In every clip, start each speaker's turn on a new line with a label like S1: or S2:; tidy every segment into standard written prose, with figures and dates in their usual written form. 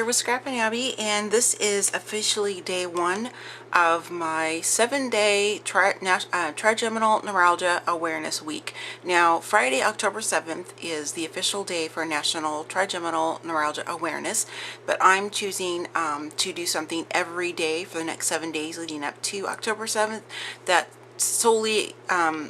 S1: here with Scrap and Abby, and this is officially day one of my 7-day Trigeminal Neuralgia Awareness Week. Now, Friday, October 7th is the official day for National Trigeminal Neuralgia Awareness, but I'm choosing to do something every day for the next 7 days leading up to October 7th that solely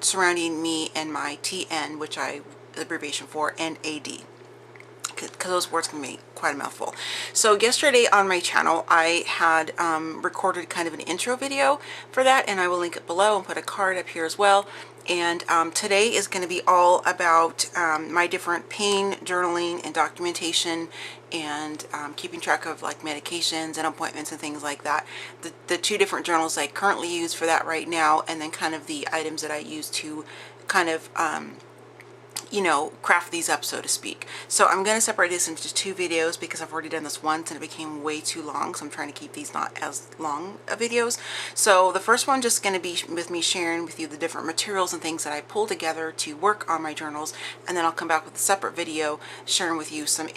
S1: surrounding me and my TN, which I abbreviation for NAD, because those words can be quite a mouthful. So yesterday on my channel I had recorded kind of an intro video for that, and I will link it below and put a card up here as well. And today is going to be all about my different pain journaling and documentation, and keeping track of like medications and appointments and things like that. The two different journals I currently use for that right now, and then kind of the items that I use to kind of you know, craft these up, so to speak. So I'm going to separate this into two videos because I've already done this once and it became way too long, so I'm trying to keep these not as long of videos. So the first one just going to be with me sharing with you the different materials and things that I pull together to work on my journals, and then I'll come back with a separate video sharing with you some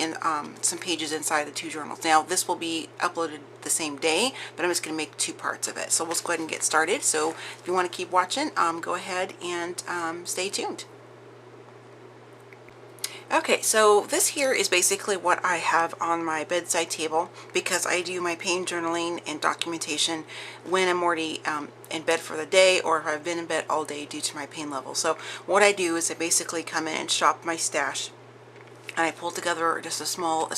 S1: pages inside the two journals. Now this will be uploaded the same day, but I'm just going to make two parts of it. So let's go ahead and get started. So if you want to keep watching, go ahead and stay tuned. Okay, so this here is basically what I have on my bedside table, because I do my pain journaling and documentation when I'm already in bed for the day, or if I've been in bed all day due to my pain level. So what I do is I basically come in and shop my stash, and I pull together just a small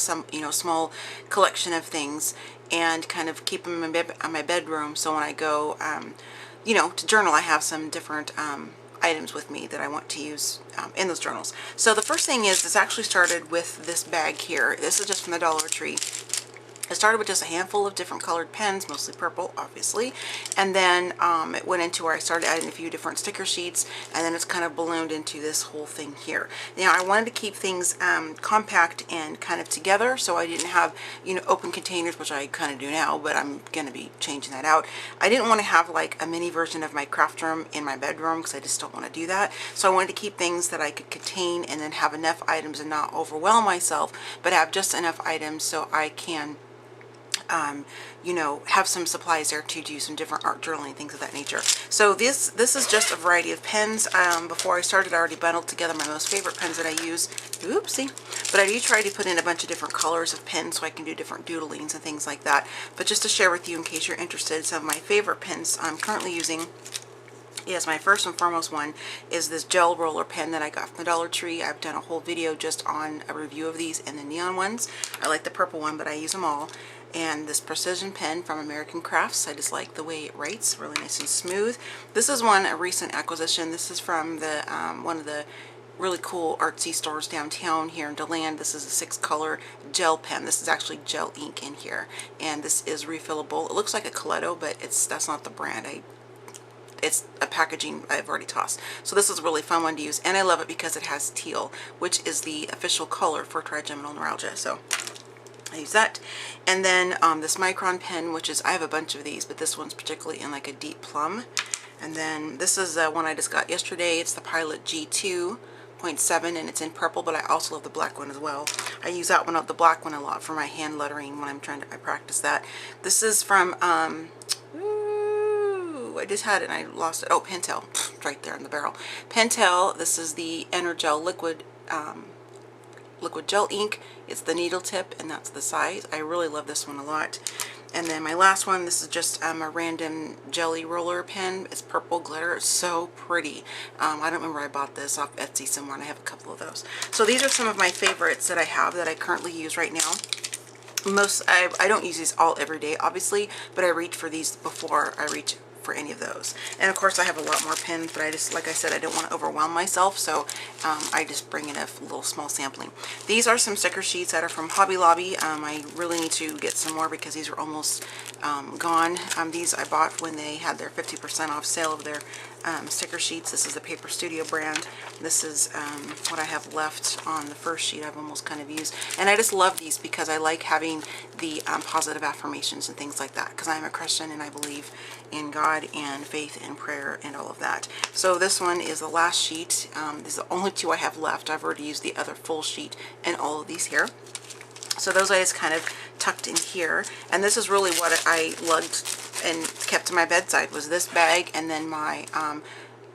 S1: collection of things and kind of keep them in my bedroom. So when I go to journal, I have some different items with me that I want to use in those journals. So the first thing is, this actually started with this bag here. This is just from the Dollar Tree. It started with just a handful of different colored pens, mostly purple, obviously, and then it went into where I started adding a few different sticker sheets, and then it's kind of ballooned into this whole thing here. Now I wanted to keep things compact and kind of together, so I didn't have open containers, which I kind of do now, but I'm going to be changing that out. I didn't want to have like a mini version of my craft room in my bedroom, because I just don't want to do that. So I wanted to keep things that I could contain and then have enough items and not overwhelm myself, but have just enough items so I can have some supplies there to do some different art journaling, things of that nature. So this is just a variety of pens. Before I started, I already bundled together my most favorite pens that I use. Oopsie. But I do try to put in a bunch of different colors of pens so I can do different doodlings and things like that. But just to share with you, in case you're interested, some of my favorite pens I'm currently using. Yes, my first and foremost one is this gel roller pen that I got from the Dollar Tree. I've done a whole video just on a review of these and the neon ones. I like the purple one, but I use them all. And this precision pen from American Crafts. I just like the way it writes, really nice and smooth. This is a recent acquisition. This is from the one of the really cool artsy stores downtown here in DeLand. This is a 6-color gel pen. This is actually gel ink in here, and this is refillable. It looks like a Coletto, but that's not the brand. It's a packaging I've already tossed. So this is a really fun one to use, and I love it because it has teal, which is the official color for trigeminal neuralgia. So I use that. And then this micron pen, which is, I have a bunch of these, but this one's particularly in like a deep plum. And then this is one I just got yesterday. It's the Pilot G2.7, and it's in purple, but I also love the black one as well. I use that one, the black one, a lot for my hand lettering when I practice that. This is from I just had it and I lost it. Oh, Pentel, right there in the barrel. Pentel. This is the Energel liquid gel ink. It's the needle tip, and that's the size. I really love this one a lot. And then my last one, this is just a random jelly roller pen. It's purple glitter. It's so pretty. I don't remember where I bought this, off Etsy somewhere, and I have a couple of those. So these are some of my favorites that I have that I currently use right now. I don't use these all every day, obviously, but I reach for these before I reach for any of those. And of course I have a lot more pens, but I just, like I said, I don't want to overwhelm myself, so I just bring in a little small sampling. These are some sticker sheets that are from Hobby Lobby. I really need to get some more because these are almost gone. These I bought when they had their 50% off sale of their sticker sheets. This is the Paper Studio brand. This is what I have left on the first sheet I've almost kind of used. And I just love these because I like having the positive affirmations and things like that, because I'm a Christian and I believe in God and faith and prayer and all of that. So this one is the last sheet. These are the only two I have left. I've already used the other full sheet and all of these here. So those I just kind of tucked in here. And this is really what I lugged and kept to my bedside, was this bag and then my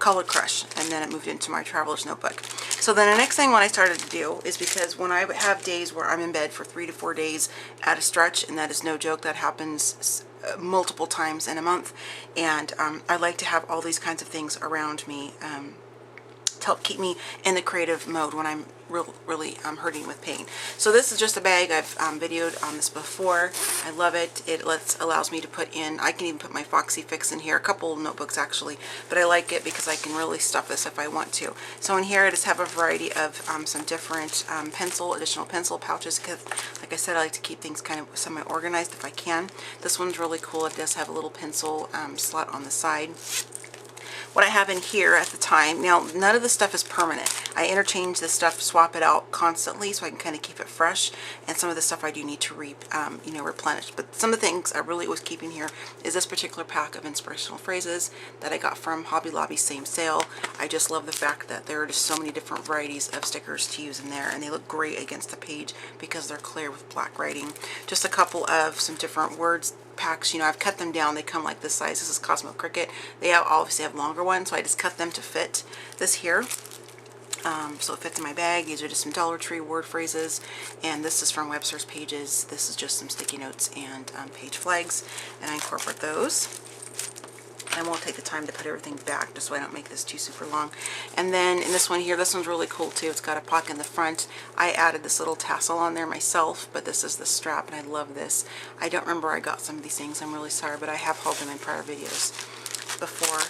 S1: Color Crush, and then it moved into my traveler's notebook. So then the next thing what I started to do is, because when I have days where I'm in bed for 3 to 4 days at a stretch, and that is no joke, that happens multiple times in a month, and I like to have all these kinds of things around me to help keep me in the creative mode when I'm really hurting with pain. So this is just a bag. I've videoed on this before. I love it. It allows me to put in, I can even put my Foxy Fix in here, a couple of notebooks actually, but I like it because I can really stuff this if I want to. So in here I just have a variety of some different additional pencil pouches, because like I said, I like to keep things kind of semi-organized if I can. This one's really cool. It does have a little pencil slot on the side. What I have in here at the time, now none of this stuff is permanent. I interchange this stuff, swap it out constantly so I can kind of keep it fresh, and some of the stuff I do need to replenish. But some of the things I really was keeping here is this particular pack of inspirational phrases that I got from Hobby Lobby's same sale. I just love the fact that there are just so many different varieties of stickers to use in there, and they look great against the page because they're clear with black writing. Just a couple of some different words packs. I've cut them down. They come like this size. This is Cosmo Cricket. They obviously have longer ones, so I just cut them to fit this here. So it fits in my bag. These are just some Dollar Tree word phrases, and this is from Webster's Pages. This is just some sticky notes and page flags, and I incorporate those. I won't take the time to put everything back just so I don't make this too super long. And then in this one here, this one's really cool too. It's got a pocket in the front. I added this little tassel on there myself, but this is the strap, and I love this. I don't remember where I got some of these things. I'm really sorry, but I have hauled them in prior videos before.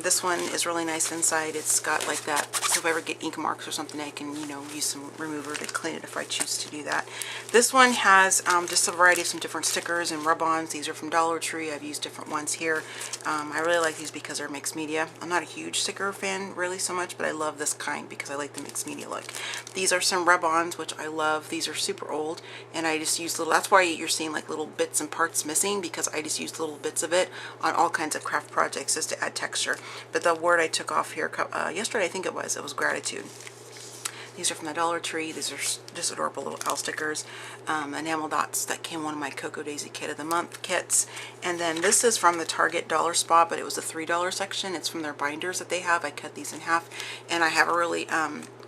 S1: This one is really nice inside. It's got like that, so if I ever get ink marks or something, I can, use some remover to clean it if I choose to do that. This one has just a variety of some different stickers and rub-ons. These are from Dollar Tree. I've used different ones here. I really like these because they're mixed media. I'm not a huge sticker fan really so much, but I love this kind because I like the mixed media look. These are some rub-ons, which I love. These are super old, and I just use little, that's why you're seeing like little bits and parts missing, because I just used little bits of it on all kinds of craft projects just to add texture. But the word I took off here yesterday, I think it was gratitude. These are from the Dollar Tree. These are just adorable little owl stickers. Enamel dots that came one of my Cocoa Daisy Kit of the Month kits. And then this is from the Target Dollar Spot, but it was the $3 section. It's from their binders that they have. I cut these in half, and I have a really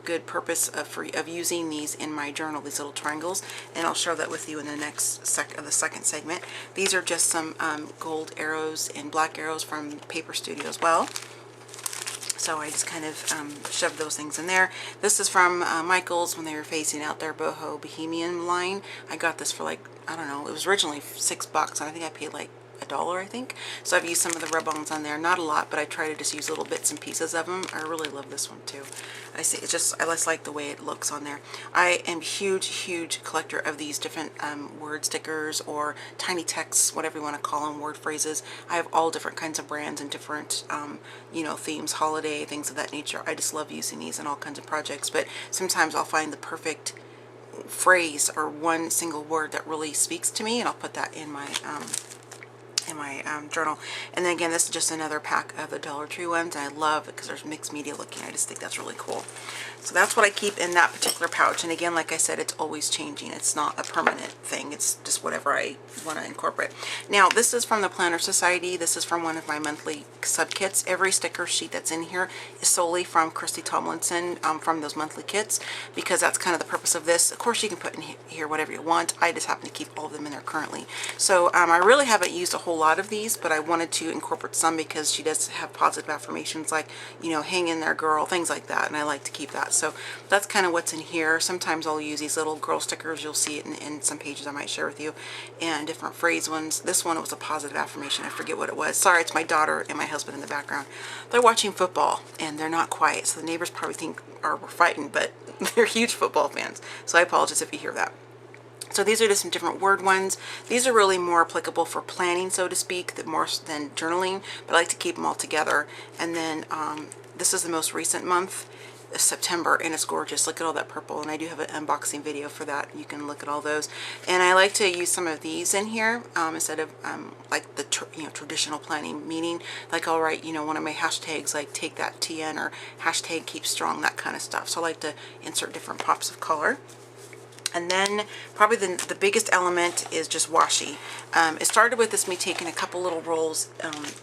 S1: good purpose of using these in my journal, these little triangles, and I'll share that with you in the next second segment. These are just some gold arrows and black arrows from Paper Studio as well. So I just kind of shoved those things in there. This is from Michael's when they were phasing out their Boho Bohemian line. I got this for like, I don't know, it was originally $6, and I think I paid like $1, I think. So I've used some of the rub-ons on there, not a lot, but I try to just use little bits and pieces of them. I really love this one too. I just like the way it looks on there. I am huge collector of these different word stickers or tiny texts, whatever you want to call them, word phrases. I have all different kinds of brands and different themes, holiday, things of that nature. I just love using these in all kinds of projects, but sometimes I'll find the perfect phrase or one single word that really speaks to me, and I'll put that in my journal. And then again, this is just another pack of the Dollar Tree ones, and I love it because there's mixed media looking. I just think that's really cool. So that's what I keep in that particular pouch. And again, like I said, it's always changing. It's not a permanent thing. It's just whatever I want to incorporate. Now, this is from the Planner Society. This is from one of my monthly sub kits. Every sticker sheet that's in here is solely from Christy Tomlinson from those monthly kits, because that's kind of the purpose of this. Of course, you can put in here whatever you want. I just happen to keep all of them in there currently. So I really haven't used a whole lot of these, but I wanted to incorporate some because she does have positive affirmations like, hang in there, girl, things like that, and I like to keep that. So that's kind of what's in here. Sometimes I'll use these little girl stickers. You'll see it in some pages I might share with you, and different phrase ones. This one was a positive affirmation. I forget what it was. Sorry, it's my daughter and my husband in the background. They're watching football, and they're not quiet, so the neighbors probably think we're fighting, but they're huge football fans, so I apologize if you hear that. So these are just some different word ones. These are really more applicable for planning, so to speak, more than journaling, but I like to keep them all together. And then this is the most recent month, September, and it's gorgeous. Look at all that purple, and I do have an unboxing video for that. You can look at all those. And I like to use some of these in here instead of like the traditional planning, meaning like I'll write one of my hashtags like take that TN or hashtag keep strong, that kind of stuff. So I like to insert different pops of color. And then probably the biggest element is just washi. It started with this me taking a couple little rolls,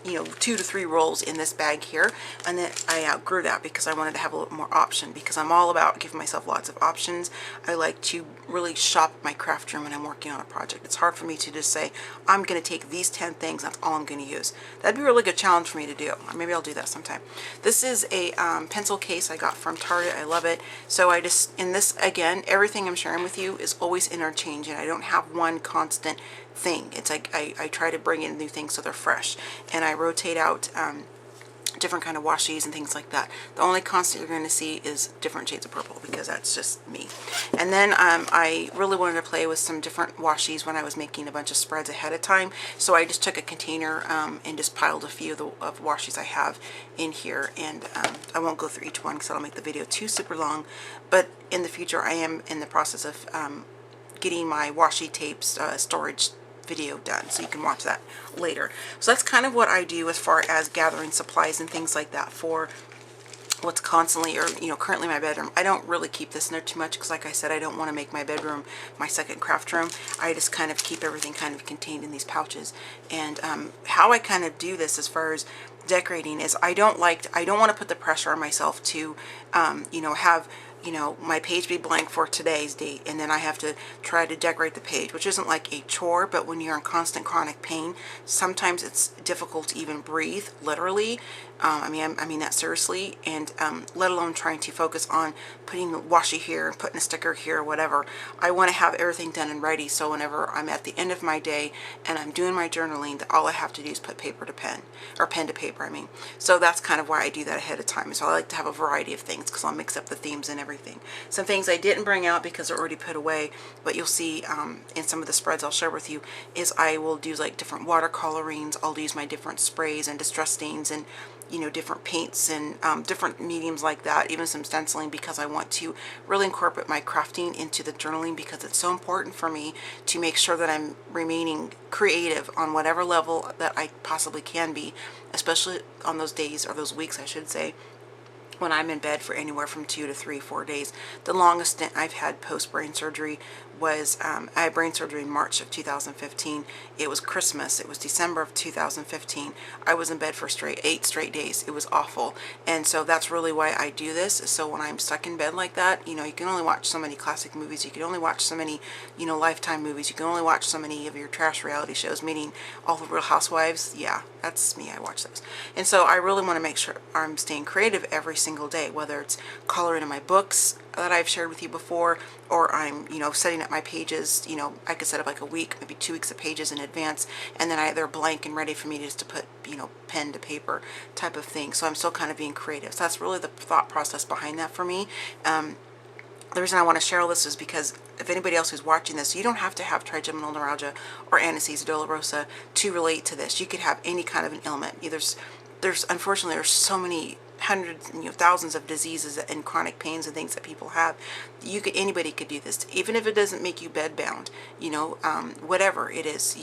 S1: you know, 2 to 3 rolls in this bag here, and then I outgrew that because I wanted to have a little more option, because I'm all about giving myself lots of options. I like to really shop my craft room when I'm working on a project. It's hard for me to just say, I'm going to take these 10 things, that's all I'm going to use. That'd be a really good challenge for me to do. Or maybe I'll do that sometime. This is a pencil case I got from Target. I love it. So I just, in this, again, everything I'm sharing with you is always interchanging. I don't have one constant thing. It's like I try to bring in new things so they're fresh, and I rotate out different kind of washies and things like that. The only constant you're going to see is different shades of purple, because that's just me. And then I really wanted to play with some different washies when I was making a bunch of spreads ahead of time, so I just took a container and just piled a few of washies I have in here, and I won't go through each one because that'll make the video too super long, but in the future I am in the process of getting my washi tapes storage video done, so you can watch that later. So that's kind of what I do as far as gathering supplies and things like that for what's constantly, or you know, currently my bedroom. I don't really keep this in there too much because, like I said, I don't want to make my bedroom my second craft room. I just kind of keep everything kind of contained in these pouches. And how I kind of do this as far as decorating is I don't want to put the pressure on myself to you know, have, you know, my page be blank for today's date, and then I have to try to decorate the page, which isn't like a chore, but when you're in constant chronic pain, sometimes it's difficult to even breathe, literally. I mean that seriously, and let alone trying to focus on putting the washi here and putting a sticker here or whatever. I want to have everything done and ready, so whenever I'm at the end of my day and I'm doing my journaling, that all I have to do is put paper to pen, or pen to paper, I mean. So that's kind of why I do that ahead of time. So I like to have a variety of things because I'll mix up the themes and everything. Some things I didn't bring out because they're already put away, but you'll see in some of the spreads I'll share with you, is I will do like different watercolorings. I'll use my different sprays and distress stains, and you know, different paints and different mediums like that, even some stenciling, because I want to really incorporate my crafting into the journaling, because it's so important for me to make sure that I'm remaining creative on whatever level that I possibly can be, especially on those days, or those weeks I should say, when I'm in bed for anywhere from 2 to 3, 4 days. The longest stint I've had post-brain surgery was, I had brain surgery in March of 2015. It was Christmas. It was December of 2015. I was in bed for 8 straight days. It was awful. And so that's really why I do this. So when I'm stuck in bed like that, you know, you can only watch so many classic movies. You can only watch so many, you know, Lifetime movies. You can only watch so many of your trash reality shows, meaning all the Real Housewives. Yeah, that's me. I watch those. And so I really want to make sure I'm staying creative every single day, whether it's coloring in my books that I've shared with you before, or I'm, you know, setting up my pages. You know, I could set up like a week, maybe 2 weeks of pages in advance, and then they're blank and ready for me just to put, you know, pen to paper type of thing. So I'm still kind of being creative. So that's really the thought process behind that for me. The reason I want to share all this is because if anybody else who's watching this, you don't have to have trigeminal neuralgia or anesthesia dolorosa to relate to this. You could have any kind of an ailment. There's unfortunately, there's so many hundreds, you know, thousands of diseases and chronic pains and things that people have. Anybody could do this, even if it doesn't make you bedbound, you know, whatever it is.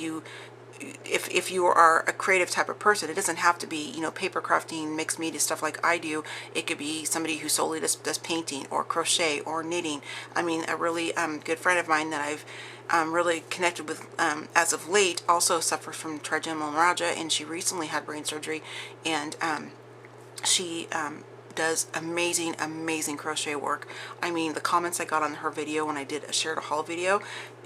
S1: If you are a creative type of person, it doesn't have to be, you know, paper crafting, mixed media stuff like I do. It could be somebody who solely does painting or crochet or knitting. I mean, a really good friend of mine that I've really connected with as of late also suffers from trigeminal neuralgia, and she recently had brain surgery, and she does amazing crochet work. I mean, the comments I got on her video when I did a shared a haul video,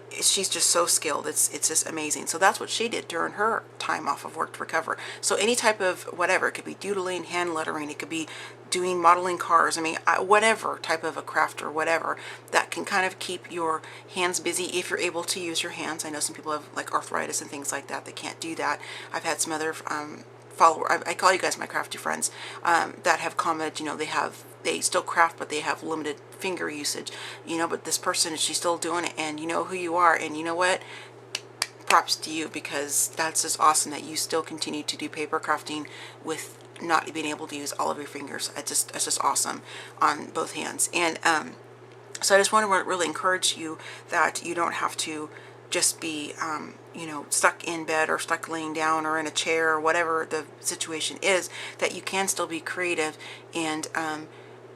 S1: she's just so skilled. It's just amazing. So that's what she did during her time off of work to recover. So any type of whatever, it could be doodling, hand lettering, it could be doing modeling cars. I mean, whatever type of a craft or whatever that can kind of keep your hands busy if you're able to use your hands. I know some people have like arthritis and things like that. They can't do that. I've had some other I call you guys my crafty friends, that have commented, you know, they still craft, but they have limited finger usage, you know, but this person, she's still doing it, and you know who you are, and you know what, props to you, because that's just awesome that you still continue to do paper crafting with not being able to use all of your fingers. It's just awesome on both hands. And so I just want to really encourage you that you don't have to just be you know, stuck in bed or stuck laying down or in a chair or whatever the situation is, that you can still be creative and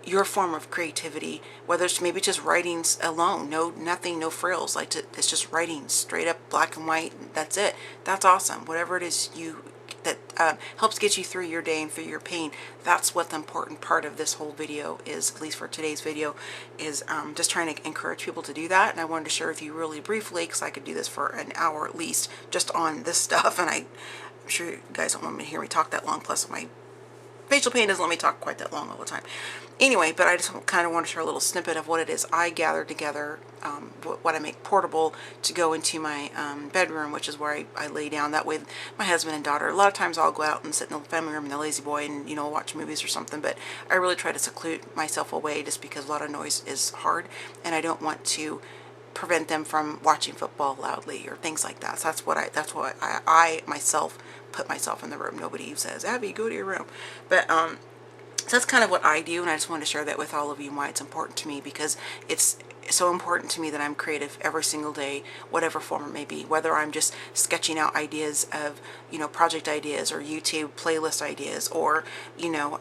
S1: your form of creativity, whether it's maybe just writing alone, nothing, no frills, like it's just writing straight up black and white. That's it. That's awesome. Whatever it is that helps get you through your day and through your pain. That's what the important part of this whole video is, at least for today's video, is just trying to encourage people to do that. And I wanted to share with you really briefly, because I could do this for an hour at least just on this stuff, and I'm sure you guys don't want me to hear me talk that long, plus my facial pain doesn't let me talk quite that long all the time. Anyway, but I just kind of want to share a little snippet of what it is I gather together, what I make portable to go into my bedroom, which is where I lay down. That way my husband and daughter, a lot of times I'll go out and sit in the family room in the lazy boy and, you know, watch movies or something, but I really try to seclude myself away just because a lot of noise is hard, and I don't want to prevent them from watching football loudly or things like that. So that's why I myself put myself in the room. Nobody says, Abby, go to your room. But so that's kind of what I do, and I just wanted to share that with all of you and why it's important to me, because it's so important to me that I'm creative every single day, whatever form it may be, whether I'm just sketching out ideas of, you know, project ideas or YouTube playlist ideas, or, you know,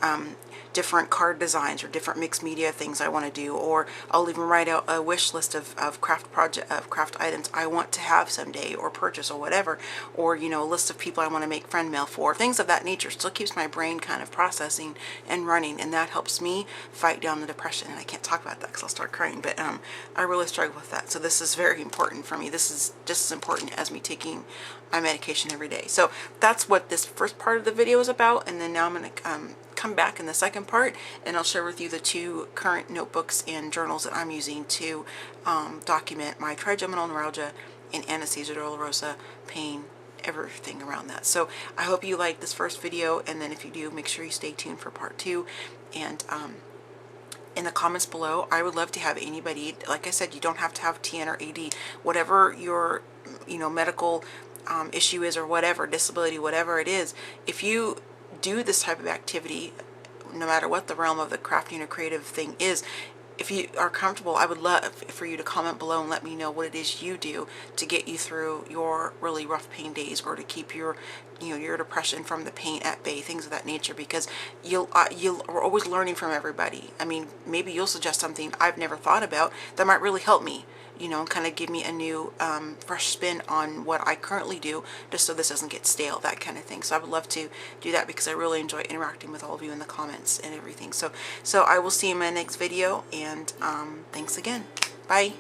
S1: different card designs or different mixed media things I want to do, or I'll even write out a wish list of craft items I want to have someday or purchase or whatever, or, you know, a list of people I want to make friend mail for, things of that nature. Still keeps my brain kind of processing and running, and that helps me fight down the depression. And I can't talk about that because I'll start crying, but I really struggle with that. So this is very important for me. This is just as important as me taking my medication every day. So that's what this first part of the video is about, and then now I'm going to come back in the second part, and I'll share with you the two current notebooks and journals that I'm using to document my trigeminal neuralgia and anesthesia dolorosa pain, everything around that. So I hope you like this first video, and then if you do, make sure you stay tuned for part 2. And in the comments below, I would love to have anybody, like I said, you don't have to have TN or AD, whatever your, you know, medical issue is, or whatever, disability, whatever it is. If you do this type of activity, no matter what the realm of the crafting or creative thing is, if you are comfortable, I would love for you to comment below and let me know what it is you do to get you through your really rough pain days, or to keep your, you know, your depression from the pain at bay, things of that nature, because we're always learning from everybody. I mean, maybe you'll suggest something I've never thought about that might really help me, you know, and kind of give me a new fresh spin on what I currently do, just so this doesn't get stale, that kind of thing. So I would love to do that, because I really enjoy interacting with all of you in the comments and everything. So I will see you in my next video, and thanks again. Bye.